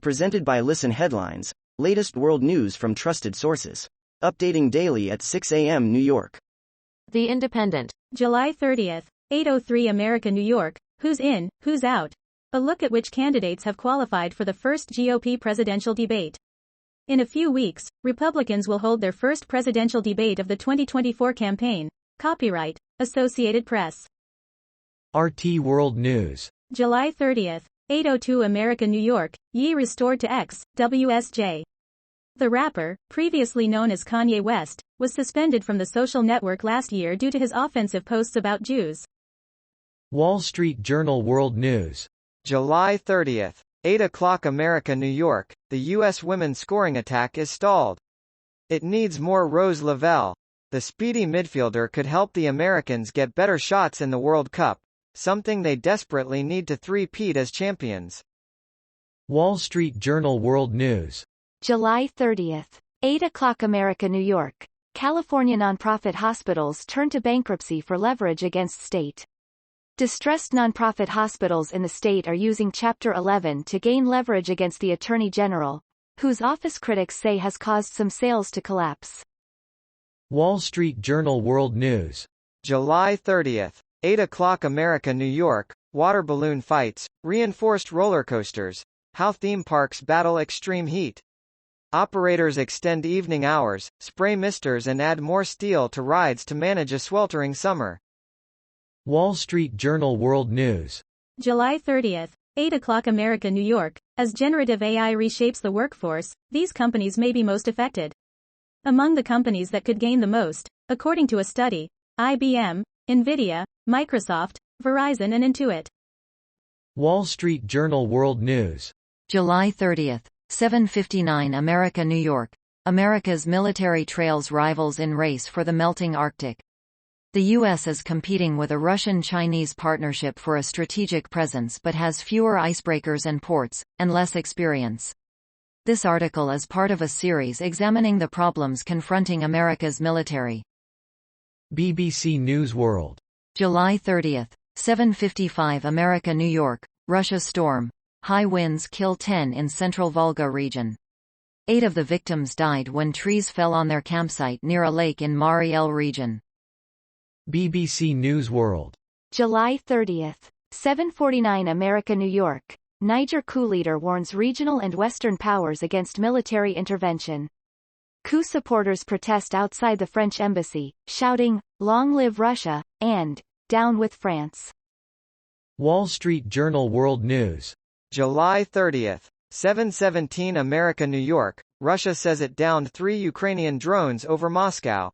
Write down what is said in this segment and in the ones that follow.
Presented by Listen Headlines, latest world news from trusted sources. Updating daily at 6 a.m. New York. The Independent. July 30th, 8:03 America, New York. Who's in, who's out? A look at which candidates have qualified for the first GOP presidential debate. In a few weeks, Republicans will hold their first presidential debate of the 2024 campaign. Copyright, Associated Press. RT World News. July 30th, 8:02 America, New York. Ye restored to X, WSJ. The rapper, previously known as Kanye West, was suspended from the social network last year due to his offensive posts about Jews. Wall Street Journal World News. July 30th, 8 o'clock America, New York. The U.S. women's scoring attack is stalled. It needs more Rose Lavelle. The speedy midfielder could help the Americans get better shots in the World Cup, something they desperately need to three-peat as champions. Wall Street Journal World News. July 30th, 8 o'clock America, New York. California nonprofit hospitals turn to bankruptcy for leverage against state. Distressed nonprofit hospitals in the state are using Chapter 11 to gain leverage against the Attorney General, whose office critics say has caused some sales to collapse. Wall Street Journal World News. July 30th, 8 o'clock America, New York. Water balloon fights, reinforced roller coasters. How theme parks battle extreme heat. Operators extend evening hours, spray misters and add more steel to rides to manage a sweltering summer. Wall Street Journal World News. July 30th, 8 o'clock America, New York. As generative AI reshapes the workforce, these companies may be most affected. Among the companies that could gain the most, according to a study, IBM, Nvidia, Microsoft, Verizon and Intuit. Wall Street Journal World News. July 30th, 7:59 America, New York. America's military trails rivals in race for the melting Arctic. The U.S. is competing with a Russian-Chinese partnership for a strategic presence but has fewer icebreakers and ports, and less experience. This article is part of a series examining the problems confronting America's military. BBC News World. July 30th, 7:55 America, New York. Russia storm. High winds kill 10 in central Volga region. 8 of the victims died when trees fell on their campsite near a lake in Mari El region. BBC News World. July 30th, 7:49 America, New York. Niger coup leader warns regional and Western powers against military intervention. Coup supporters protest outside the French embassy, shouting, "Long live Russia," and "Down with France." Wall Street Journal World News. July 30th, 7:17 America, New York. Russia says it downed 3 Ukrainian drones over Moscow.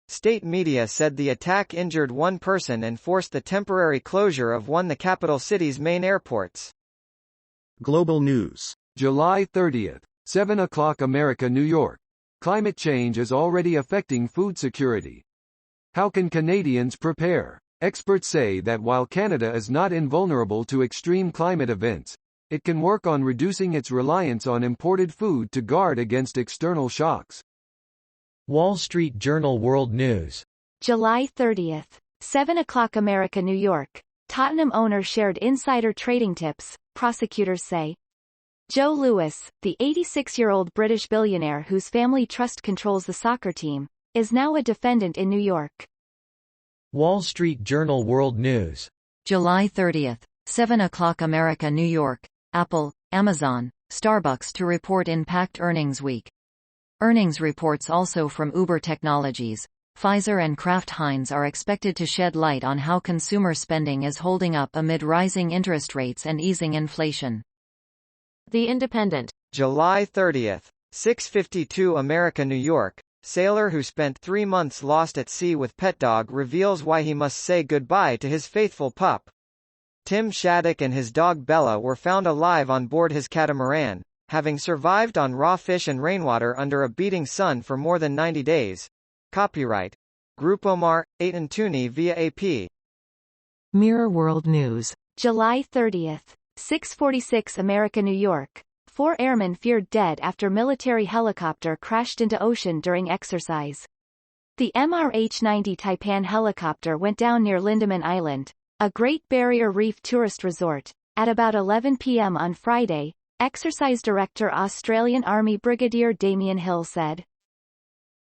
State media said the attack injured 1 person and forced the temporary closure of one of the capital city's main airports. Global News. July 30th, 7 o'clock America, New York. Climate change is already affecting food security. How can Canadians prepare? Experts say that while Canada is not invulnerable to extreme climate events, it can work on reducing its reliance on imported food to guard against external shocks. Wall Street Journal World News. July 30th, 7 o'clock America, New York. Tottenham owner shared insider trading tips, prosecutors say. Joe Lewis, the 86-year-old British billionaire whose family trust controls the soccer team, is now a defendant in New York. Wall Street Journal World News. July 30th, 7 o'clock America, New York. Apple, Amazon, Starbucks to report in packed earnings week. Earnings reports also from Uber Technologies, Pfizer and Kraft Heinz are expected to shed light on how consumer spending is holding up amid rising interest rates and easing inflation. The Independent. July 30th, 6:52 America, New York. Sailor who spent 3 months lost at sea with pet dog reveals why he must say goodbye to his faithful pup. Tim Shattuck and his dog Bella were found alive on board his catamaran, having survived on raw fish and rainwater under a beating sun for more than 90 days. Copyright. Grupomar, 8 and Tuni via AP. Mirror World News. July 30th, 6:46 America, New York. 4 airmen feared dead after military helicopter crashed into ocean during exercise. The MRH-90 Taipan helicopter went down near Lindeman Island, a Great Barrier Reef tourist resort, at about 11 p.m. on Friday, Exercise Director Australian Army Brigadier Damien Hill said.